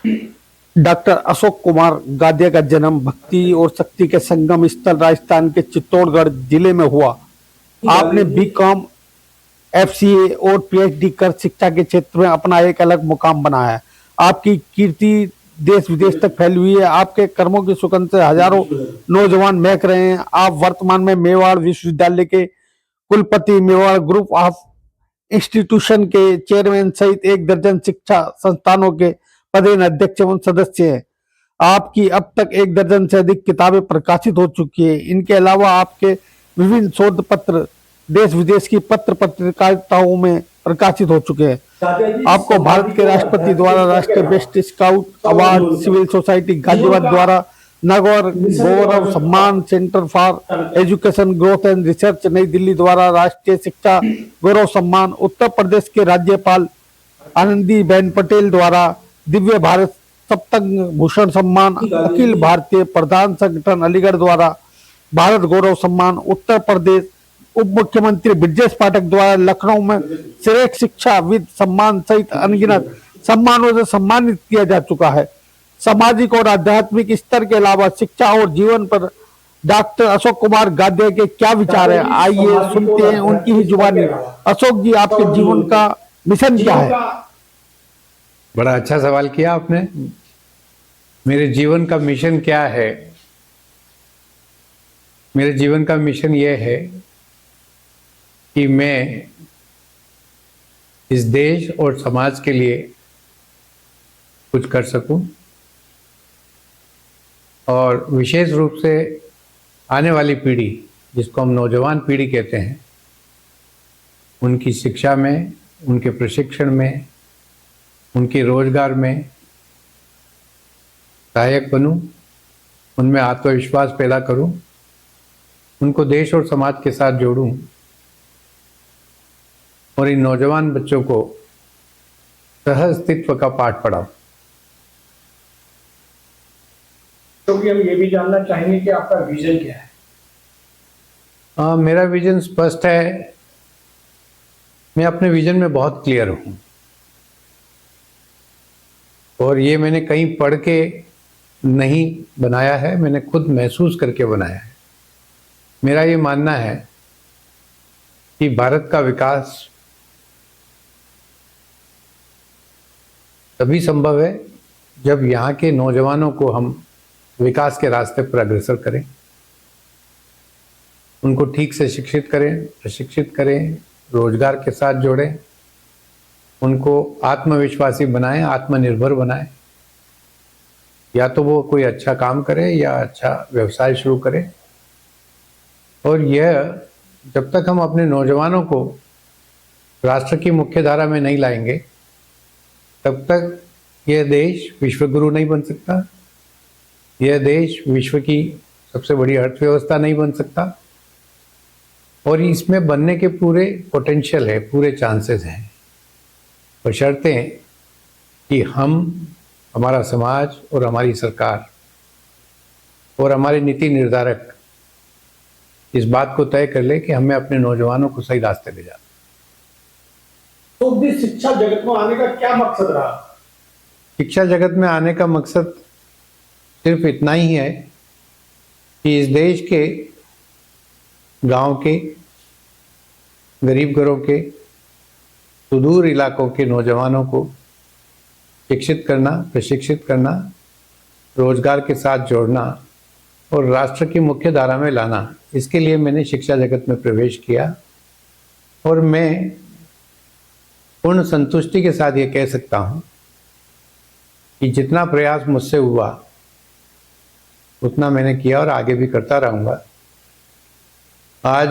Doctor Ashok Kumar Gadia का जन्म भक्ति और शक्ति के संगम स्थल राजस्थान के चित्तौड़गढ़ जिले में हुआ। आपने बीकॉम, एफसीए और पीएचडी कर शिक्षा के क्षेत्र में अपना एक अलग मुकाम बनाया है। आपकी कीर्ति देश विदेश तक फैली हुई है। आपके कर्मों की सुगंध से हजारों नौजवान महक रहे हैं। आप वर्तमान में मेवाड़ विश्वविद्यालय के कुलपति, मेवाड़ ग्रुप ऑफ इंस्टीट्यूशन के चेयरमैन सहित एक दर्जन शिक्षा संस्थानों के पदेन अध्यक्ष एवं सदस्य हैं। आपकी अब तक एक दर्जन से अधिक किताबें प्रकाशित हो चुकी है। इनके अलावा आपके विभिन्न शोध पत्र देश विदेश की पत्र पत्रिकाओं में प्रकाशित हो चुके हैं। आपको भारत के राष्ट्रपति द्वारा राष्ट्रीय best scout award, civil society Ghaziabad द्वारा नागौर गौरव सम्मान, centre for education growth and research New Delhi द्वारा राष्ट्रीय शिक्षा गौरव सम्मान, उत्तर प्रदेश के राज्यपाल आनंदीबेन पटेल द्वारा दिव्य भारत सप्तक भूषण सम्मान, अखिल भारतीय प्रधान संगठन अलीगढ़ द्वारा भारत गौरव सम्मान, उत्तर प्रदेश उप मुख्यमंत्री ब्रजेश पाठक द्वारा लखनऊ में श्रेष्ठ शिक्षाविद सम्मान सहित अनगिनत सम्मानों से सम्मानित किया जा चुका है। सामाजिक और आध्यात्मिक स्तर के अलावा शिक्षा और जीवन पर डॉक्टर अशोक कुमार गादिया के क्या विचार है, आइए सुनते हैं उनकी ही जुबानी। अशोक जी, आपके जीवन का मिशन क्या है? बड़ा अच्छा सवाल किया आपने। मेरे जीवन का मिशन क्या है? मेरे जीवन का मिशन यह है कि मैं इस देश और समाज के लिए कुछ कर सकूं और विशेष रूप से आने वाली पीढ़ी, जिसको हम नौजवान पीढ़ी कहते हैं, उनकी शिक्षा में, उनके प्रशिक्षण में, उनके रोजगार में सहायक बनूं, उनमें आत्मविश्वास पैदा करूं, उनको देश और समाज के साथ जोड़ूं और इन नौजवान बच्चों को सहअस्तित्व का पाठ पढ़ाऊं। तो हम ये भी जानना चाहेंगे कि आपका विजन क्या है? मेरा विजन स्पष्ट है। मैं अपने विजन में बहुत क्लियर हूं और ये मैंने कहीं पढ़ के नहीं बनाया है, मैंने खुद महसूस करके बनाया है। मेरा ये मानना है कि भारत का विकास तभी संभव है जब यहाँ के नौजवानों को हम विकास के रास्ते पर अग्रसर करें, उनको ठीक से शिक्षित करें, प्रशिक्षित करें, रोजगार के साथ जोड़ें, उनको आत्मविश्वासी बनाएं, आत्मनिर्भर बनाएं। या तो वो कोई अच्छा काम करे या अच्छा व्यवसाय शुरू करे। और यह जब तक हम अपने नौजवानों को राष्ट्र की मुख्य धारा में नहीं लाएंगे, तब तक यह देश विश्वगुरु नहीं बन सकता, यह देश विश्व की सबसे बड़ी अर्थव्यवस्था नहीं बन सकता। और इसमें बनने के पूरे पोटेंशियल है, पूरे चांसेस हैं, बशर्ते कि हम, हमारा समाज और हमारी सरकार और हमारे नीति निर्धारक इस बात को तय कर ले कि हमें अपने नौजवानों को सही रास्ते ले जाना। तो भी शिक्षा जगत में आने का क्या मकसद रहा? शिक्षा जगत में आने का मकसद सिर्फ इतना ही है कि इस देश के गांव के, गरीब घरों के, सुदूर इलाकों के नौजवानों को शिक्षित करना, प्रशिक्षित करना, रोजगार के साथ जोड़ना और राष्ट्र की मुख्य धारा में लाना। इसके लिए मैंने शिक्षा जगत में प्रवेश किया और मैं पूर्ण संतुष्टि के साथ ये कह सकता हूँ कि जितना प्रयास मुझसे हुआ उतना मैंने किया और आगे भी करता रहूँगा। आज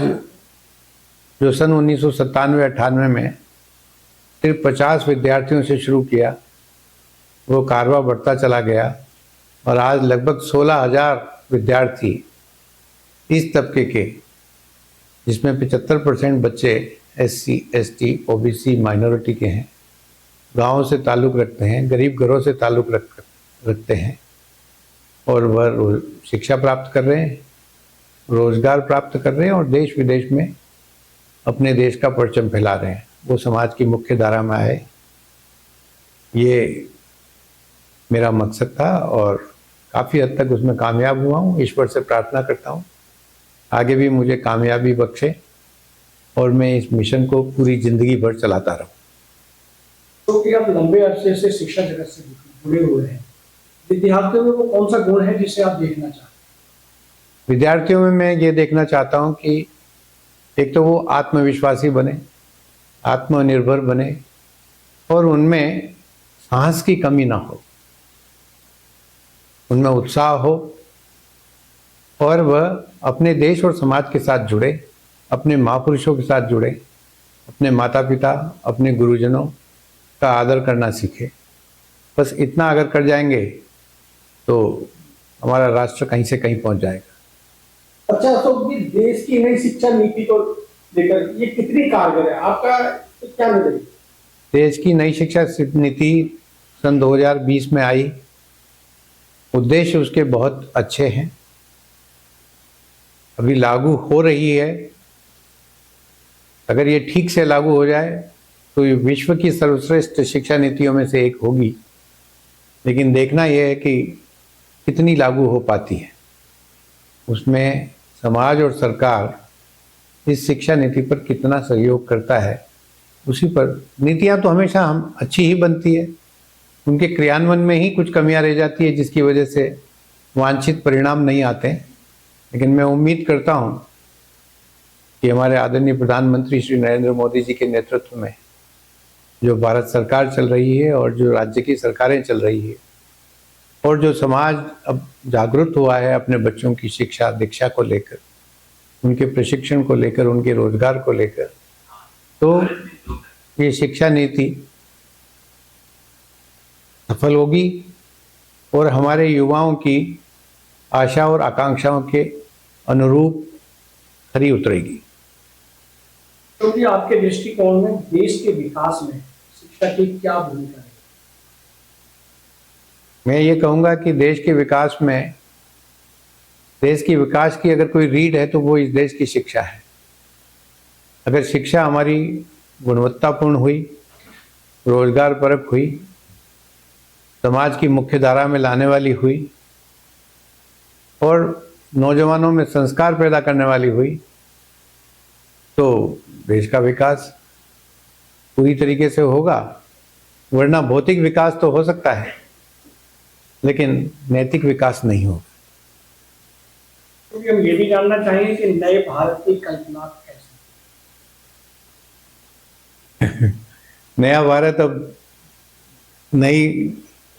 जो सन 1997-98 में सिर्फ 50 विद्यार्थियों से शुरू किया, वो कारवां बढ़ता चला गया और आज लगभग 16,000 विद्यार्थी इस तबके के, जिसमें 75% बच्चे SC, ST, OBC माइनॉरिटी के हैं, गाँव से ताल्लुक़ रखते हैं, गरीब घरों से ताल्लुक़ रखते हैं और वह शिक्षा प्राप्त कर रहे हैं, रोजगार प्राप्त कर रहे हैं और देश विदेश में अपने देश का परचम फैला रहे हैं। वो समाज की मुख्य धारा में आए, ये मेरा मकसद था और काफ़ी हद तक उसमें कामयाब हुआ हूँ। ईश्वर से प्रार्थना करता हूँ आगे भी मुझे कामयाबी बख्शे और मैं इस मिशन को पूरी ज़िंदगी भर चलाता रहूँ। क्योंकि आप लंबे अरसे से शिक्षा जगत से जुड़े हुए हैं, विद्यार्थियों में वो कौन सा गुण है जिसे आप देखना चाहते हैं? विद्यार्थियों में मैं ये देखना चाहता हूँ कि एक तो वो आत्मविश्वासी बने, आत्मनिर्भर बने और उनमें साहस की कमी ना हो, उनमें उत्साह हो और वह अपने देश और समाज के साथ जुड़े, अपने महापुरुषों के साथ जुड़े, अपने माता पिता, अपने गुरुजनों का आदर करना सीखे। बस इतना अगर कर जाएंगे तो हमारा राष्ट्र कहीं से कहीं पहुंच जाएगा। अच्छा, तो ये देश की नई शिक्षा नीति को लेकर ये कितनी कारगर है, आपका क्या नजरिया? देश की नई शिक्षा नीति सन 2020 में आई। उद्देश्य उसके बहुत अच्छे हैं, अभी लागू हो रही है। अगर ये ठीक से लागू हो जाए तो ये विश्व की सर्वश्रेष्ठ शिक्षा नीतियों में से एक होगी, लेकिन देखना यह है कि कितनी लागू हो पाती है। उसमें समाज और सरकार इस शिक्षा नीति पर कितना सहयोग करता है, उसी पर नीतियां तो हमेशा हम अच्छी ही बनती है, उनके क्रियान्वयन में ही कुछ कमियां रह जाती है जिसकी वजह से वांछित परिणाम नहीं आते। लेकिन मैं उम्मीद करता हूं कि हमारे आदरणीय प्रधानमंत्री श्री नरेंद्र मोदी जी के नेतृत्व में जो भारत सरकार चल रही है और जो राज्य की सरकारें चल रही है और जो समाज अब जागरूक हुआ है अपने बच्चों की शिक्षा दीक्षा को लेकर, उनके प्रशिक्षण को लेकर, उनके रोजगार को लेकर, तो ये शिक्षा नीति सफल होगी और हमारे युवाओं की आशा और आकांक्षाओं के अनुरूप खरी उतरेगी। क्योंकि आपके दृष्टिकोण में देश के विकास में शिक्षा की क्या भूमिका है? मैं ये कहूँगा कि देश के विकास में, देश की विकास की अगर कोई रीढ़ है तो वो इस देश की शिक्षा है। अगर शिक्षा हमारी गुणवत्तापूर्ण हुई, रोजगार परक हुई, समाज की मुख्य धारा में लाने वाली हुई और नौजवानों में संस्कार पैदा करने वाली हुई, तो देश का विकास पूरी तरीके से होगा। वरना भौतिक विकास तो हो सकता है लेकिन नैतिक विकास नहीं होगा। क्योंकि हम ये भी जानना चाहेंगे कि नए भारत की कल्पना कैसे? नया भारत अब नई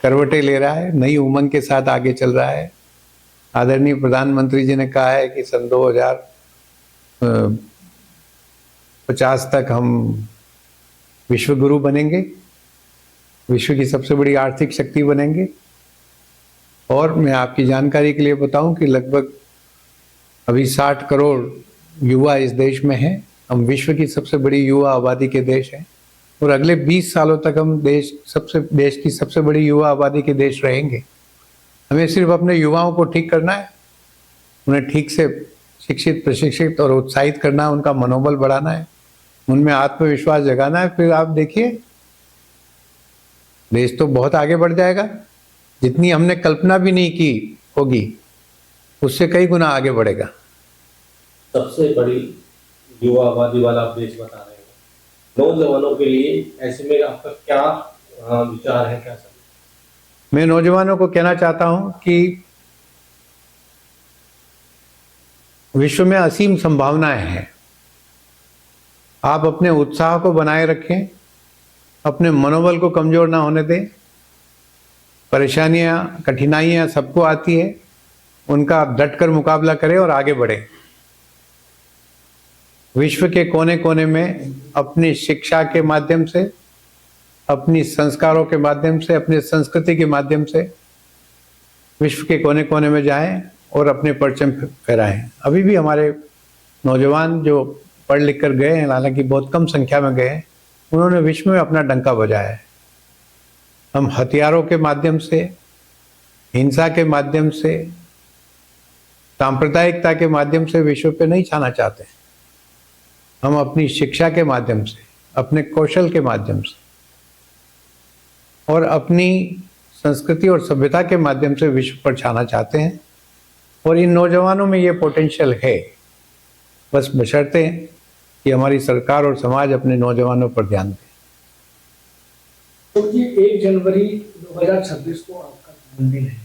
करवटें ले रहा है, नई उमंग के साथ आगे चल रहा है। आदरणीय प्रधानमंत्री जी ने कहा है कि सन 2050 तक हम विश्व गुरु बनेंगे, विश्व की सबसे बड़ी आर्थिक शक्ति बनेंगे। और मैं आपकी जानकारी के लिए बताऊं कि लगभग अभी 60 करोड़ युवा इस देश में हैं। हम विश्व की सबसे बड़ी युवा आबादी के देश हैं और अगले 20 सालों तक हम देश की सबसे बड़ी युवा आबादी के देश रहेंगे। हमें सिर्फ अपने युवाओं को ठीक करना है, उन्हें ठीक से शिक्षित, प्रशिक्षित और उत्साहित करना है, उनका मनोबल बढ़ाना है, उनमें आत्मविश्वास जगाना है। फिर आप देखिए देश तो बहुत आगे बढ़ जाएगा। जितनी हमने कल्पना भी नहीं की होगी उससे कई गुना आगे बढ़ेगा। सबसे बड़ी युवा आबादी वाला आप देश बता रहे हैं, नौजवानों के लिए ऐसे में आपका क्या विचार है, क्या समझ? मैं नौजवानों को कहना चाहता हूं कि विश्व में असीम संभावनाएं हैं। आप अपने उत्साह को बनाए रखें, अपने मनोबल को कमजोर ना होने दें। परेशानियां, कठिनाइयां सबको आती है, उनका डटकर मुकाबला करें और आगे बढ़ें। विश्व के कोने कोने में अपनी शिक्षा के माध्यम से, अपनी संस्कारों के माध्यम से, अपनी संस्कृति के माध्यम से विश्व के कोने कोने में जाएं और अपने परचम फहराएं। अभी भी हमारे नौजवान जो पढ़ लिख कर गए हैं, हालांकि बहुत कम संख्या में गए हैं, उन्होंने विश्व में अपना डंका बजाया है। हम हथियारों के माध्यम से, हिंसा के माध्यम से, सांप्रदायिकता के माध्यम से विश्व पे नहीं छाना चाहते। हम अपनी शिक्षा के माध्यम से, अपने कौशल के माध्यम से और अपनी संस्कृति और सभ्यता के माध्यम से विश्व पर छाना चाहते हैं और इन नौजवानों में ये पोटेंशियल है, बस बशर्ते कि हमारी सरकार और समाज अपने नौजवानों पर ध्यान दे। तो जी 1 जनवरी 2026 को आपका जन्मदिन है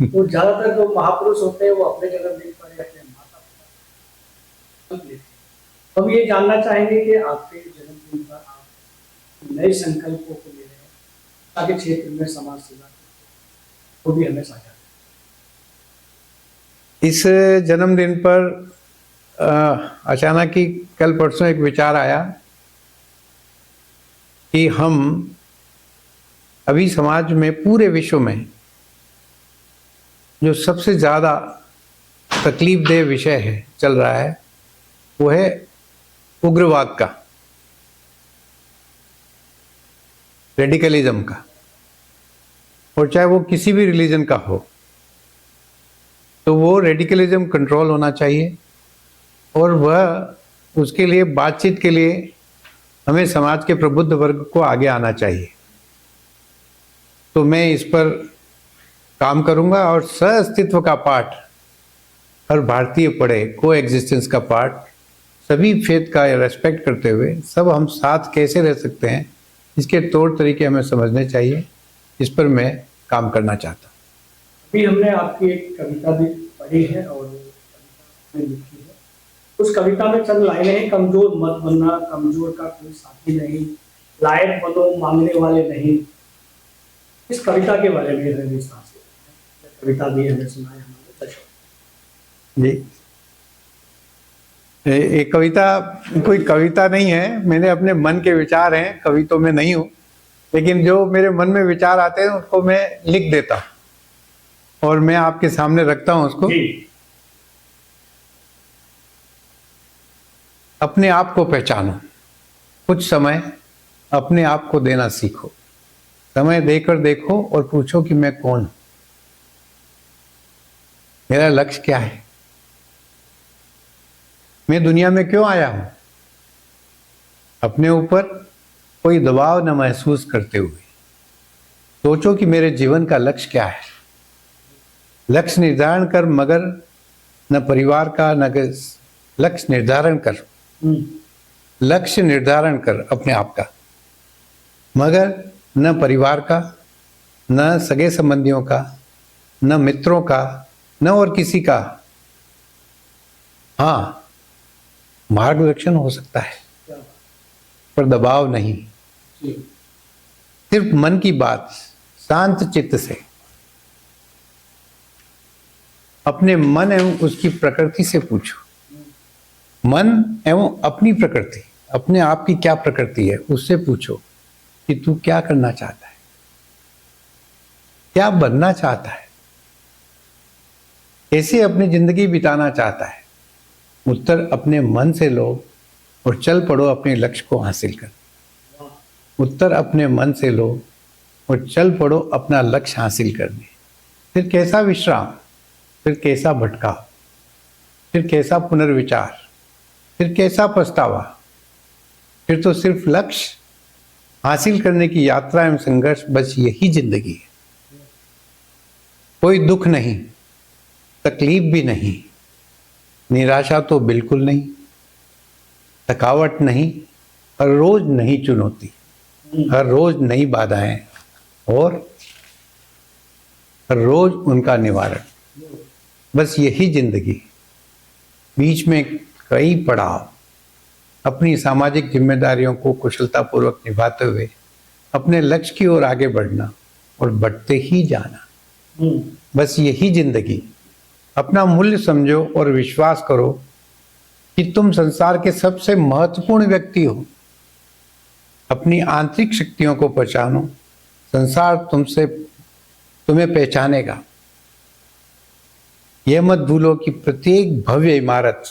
तो ज्यादातर जो महापुरुष होते हैं वो अपने जन्मदिन पर या अपने माता पिता लेते हैं। हम ये जानना चाहेंगे कि आपके जन्मदिन पर आप नए संकल्पों को ले रहे हैं ताकि क्षेत्र में समाज सेवा वो भी हमें साझा करें। इस जन्मदिन पर अचानक ही कल परसों एक विचार आया कि हम अभी समाज में पूरे विश्व में जो सबसे ज़्यादा तकलीफदेह विषय है चल रहा है वो है उग्रवाद का, रेडिकलिज्म का, और चाहे वो किसी भी रिलीजन का हो तो वो रेडिकलिज्म कंट्रोल होना चाहिए और वह उसके लिए बातचीत के लिए हमें समाज के प्रबुद्ध वर्ग को आगे आना चाहिए। तो मैं इस पर काम करूंगा और सह अस्तित्व का पाठ हर भारतीय पढ़े, को एग्जिस्टेंस का पाठ, सभी फेथ का रेस्पेक्ट करते हुए सब हम साथ कैसे रह सकते हैं इसके तौर तरीके हमें समझने चाहिए। इस पर मैं काम करना चाहता हूँ। अभी हमने आपकी एक कविता भी पढ़ी है और कविता में लिखी है। उस कविता में चंद लाइनें हैं, कमजोर मत बनना, कमजोर का कोई साथी नहीं, लायक बनो मांगने वाले नहीं। इस कविता के बारे में हमें विस्तार से कविता भी हमें सुनाए हमारे दर्शकों। जी, ये कविता कोई कविता नहीं है, मैंने अपने मन के विचार हैं, कवि तो मैं नहीं हूँ, लेकिन जो मेरे मन में विचार आते हैं उसको मैं लिख देता हूँ और मैं आपके सामने रखता हूँ उसको। अपने आप को पहचानो, कुछ समय अपने आप को देना सीखो, समय देकर देखो और पूछो कि मैं कौन हूं, मेरा लक्ष्य क्या है, मैं दुनिया में क्यों आया हूं। अपने ऊपर कोई दबाव न महसूस करते हुए सोचो कि मेरे जीवन का लक्ष्य क्या है। लक्ष्य निर्धारण कर, मगर न परिवार का न लक्ष्य निर्धारण कर, लक्ष्य निर्धारण कर अपने आप का, मगर न परिवार का, न सगे संबंधियों का, न मित्रों का, न और किसी का। हाँ, मार्गदर्शन हो सकता है पर दबाव नहीं। सिर्फ मन की बात शांत चित्त से अपने मन एवं उसकी प्रकृति से पूछो। मन एवं अपनी प्रकृति, अपने आप की क्या प्रकृति है उससे पूछो कि तू क्या करना चाहता है, क्या बनना चाहता है, कैसे अपनी जिंदगी बिताना चाहता है। उत्तर अपने मन से लो और चल पड़ो अपने लक्ष्य को हासिल कर। उत्तर अपने मन से लो और चल पड़ो अपना लक्ष्य हासिल करने। फिर कैसा विश्राम, फिर कैसा भटकाव, फिर कैसा पुनर्विचार, फिर कैसा पछतावा। फिर तो सिर्फ लक्ष्य हासिल करने की यात्रा एवं संघर्ष, बस यही जिंदगी है। कोई दुख नहीं, तकलीफ भी नहीं, निराशा तो बिल्कुल नहीं, थकावट नहीं, हर रोज नई चुनौती, हर रोज नई बाधाएं और हर रोज उनका निवारण। बस यही जिंदगी। बीच में कई पड़ाव, अपनी सामाजिक जिम्मेदारियों को कुशलतापूर्वक निभाते हुए अपने लक्ष्य की ओर आगे बढ़ना और बढ़ते ही जाना। बस यही जिंदगी। अपना मूल्य समझो और विश्वास करो कि तुम संसार के सबसे महत्वपूर्ण व्यक्ति हो। अपनी आंतरिक शक्तियों को पहचानो, संसार तुम्हें पहचानेगा। यह मत भूलो कि प्रत्येक भव्य इमारत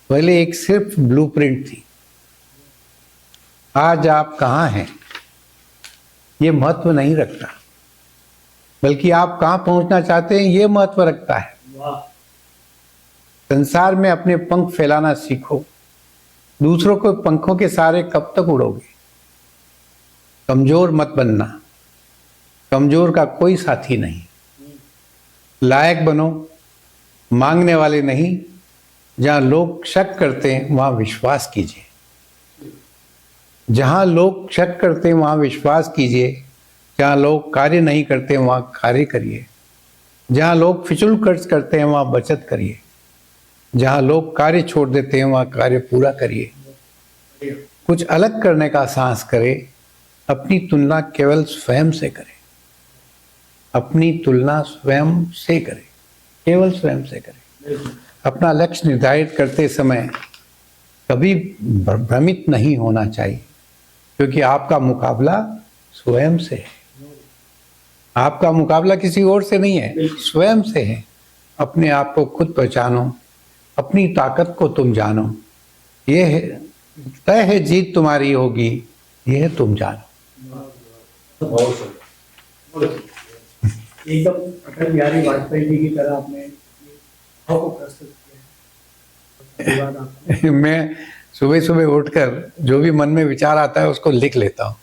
पहले एक सिर्फ ब्लूप्रिंट थी। आज आप कहाँ हैं ये महत्व नहीं रखता, बल्कि आप कहाँ पहुंचना चाहते हैं ये महत्व रखता है। संसार में अपने पंख फैलाना सीखो। दूसरों को पंखों के सहारे कब तक उड़ोगे। कमजोर मत बनना, कमजोर का कोई साथी नहीं। लायक बनो, मांगने वाले नहीं। जहां लोग शक करते हैं वहां विश्वास कीजिए। जहां लोग शक करते हैं वहां विश्वास कीजिए। जहां लोग कार्य नहीं करते वहां कार्य करिए। जहां लोग फिजूल खर्च करते हैं वहां बचत करिए। जहां लोग कार्य छोड़ देते हैं वहां कार्य पूरा करिए। कुछ अलग करने का साहस करें। अपनी तुलना केवल स्वयं से करें। अपनी तुलना स्वयं से करें, केवल स्वयं से करें। अपना लक्ष्य निर्धारित करते समय कभी भ्रमित नहीं होना चाहिए, क्योंकि आपका मुकाबला स्वयं से है। आपका मुकाबला किसी और से नहीं है, स्वयं से है। अपने आप को खुद पहचानो, अपनी ताकत को तुम जानो। ये है, तय है जीत तुम्हारी होगी, यह तुम जानो। बहुत सुंदर। एकदम अटल बिहारी वाजपेयी जी की तरह आपने भाव को प्रस्तुत किया। धन्यवाद आपका। मैं सुबह सुबह उठकर जो भी मन में विचार आता है उसको लिख लेता हूँ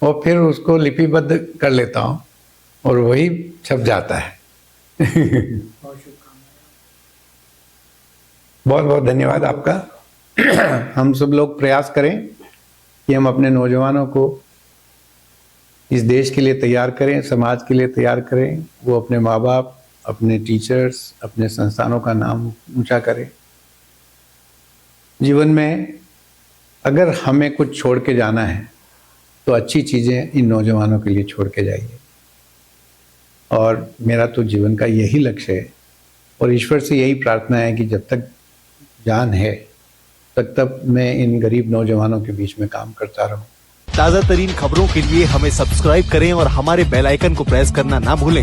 और फिर उसको लिपिबद्ध कर लेता हूँ और वही छप जाता है। बहुत शुभकामनाएं। बहुत बहुत धन्यवाद आपका। हम सब लोग प्रयास करें कि हम अपने नौजवानों को इस देश के लिए तैयार करें, समाज के लिए तैयार करें। वो अपने माँ बाप, अपने टीचर्स, अपने संस्थानों का नाम ऊंचा करें। जीवन में अगर हमें कुछ छोड़ के जाना है तो अच्छी चीज़ें इन नौजवानों के लिए छोड़ के जाइए। और मेरा तो जीवन का यही लक्ष्य है और ईश्वर से यही प्रार्थना है कि जब तक जान है तब मैं इन गरीब नौजवानों के बीच में काम करता रहूं। ताजा तरीन खबरों के लिए हमें सब्सक्राइब करें और हमारे बेल आइकन को प्रेस करना ना भूलें।